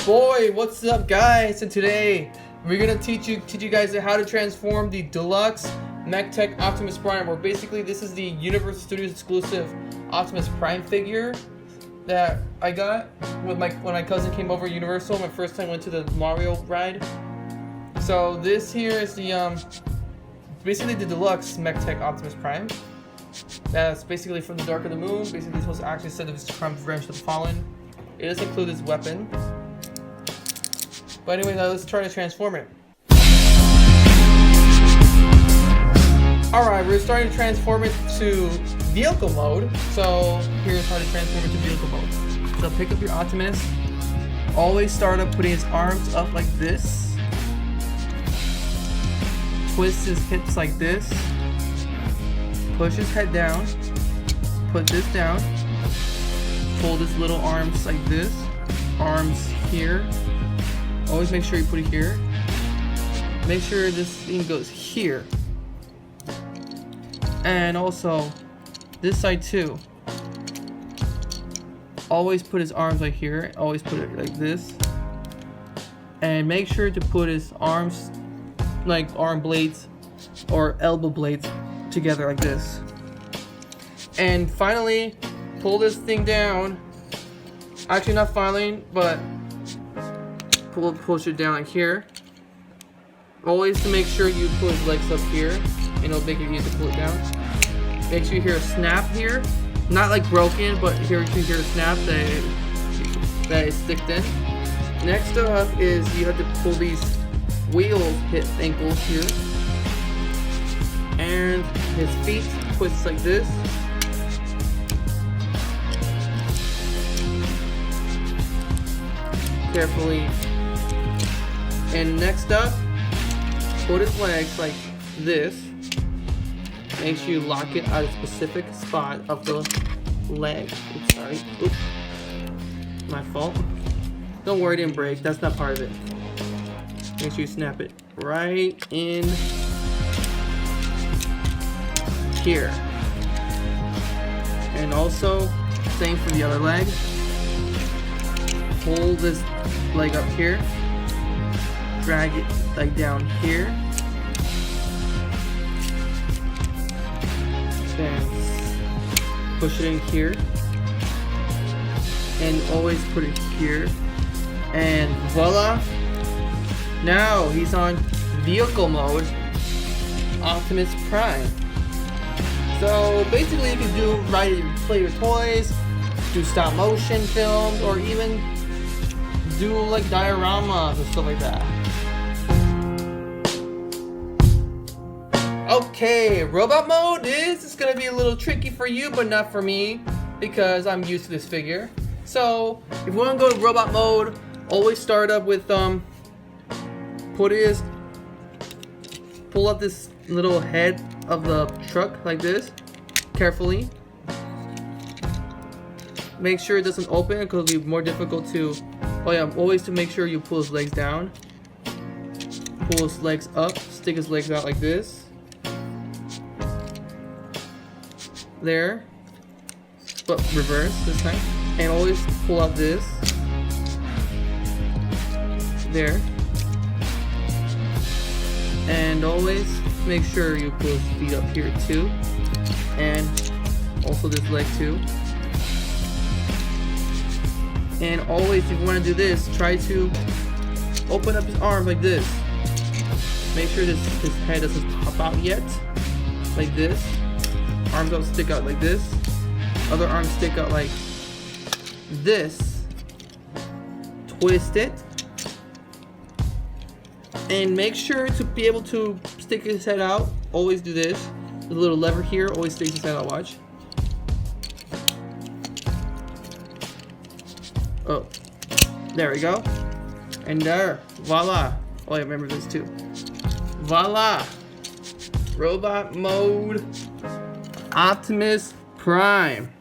boy, what's up guys? And today we're gonna teach you guys how to transform the Deluxe MechTech Optimus Prime, or basically this is the Universal Studios exclusive Optimus Prime figure that I got with when my cousin came over to Universal. My first time went to the Mario ride. So this here is the basically the Deluxe MechTech Optimus Prime. That's basically from the Dark of the Moon. Basically, it's supposed to actually set of his Prime Revenge of the Fallen. It does include his weapon. But anyway, now let's try to transform it. Alright, we're starting to transform it to vehicle mode. So here's how to transform it to vehicle mode. So pick up your Optimus. Always start up putting his arms up like this. Twist his hips like this. Push his head down. Put this down. Fold his little arms like this. Arms here. Always make sure you put it here. Make sure this thing goes here. And also this side too. Always put his arms like here. Always put it like this. And make sure to put his arms like arm blades or elbow blades together like this. And finally, pull this thing down. Actually, not finally, but push it down like here. Always to make sure you put his legs up here, and it'll make it easy to pull it down. Make sure you hear a snap here, not like broken, but here you hear a snap that is sticked in. Next up is you have to pull these wheels, hit ankles here, and his feet twist like this. Carefully. And next up, put his legs like this. Make sure you lock it at a specific spot of the leg. Oops, sorry. Oops. My fault. Don't worry, it didn't break. That's not part of it. Make sure you snap it right in here. And also, same for the other leg. Pull this leg up here. Drag it like down here. Then push it in here. And always put it here. And voila! Now he's on vehicle mode, Optimus Prime. So basically you can play your toys, do stop motion films, or even do like dioramas and stuff like that. Okay, robot mode is gonna be a little tricky for you, but not for me, because I'm used to this figure. So if you want to go to robot mode, always start up with pull up this little head of the truck like this, carefully. Make sure it doesn't open because it'll be more difficult to. Oh yeah, always to make sure you pull his legs down. Pull his legs up, stick his legs out like this. There. But reverse this time. And always pull out this. There. And always make sure you pull his feet up here too. And also this leg too. And always, if you want to do this, try to open up his arm like this. Make sure his head doesn't pop out yet. Like this. Arms don't stick out like this. Other arms stick out like this. Twist it. And make sure to be able to stick his head out. Always do this. The little lever here always sticks his head out. Watch. Oh, there we go. And there, voila. Oh, I remember this too. Voila. Robot mode, Optimus Prime.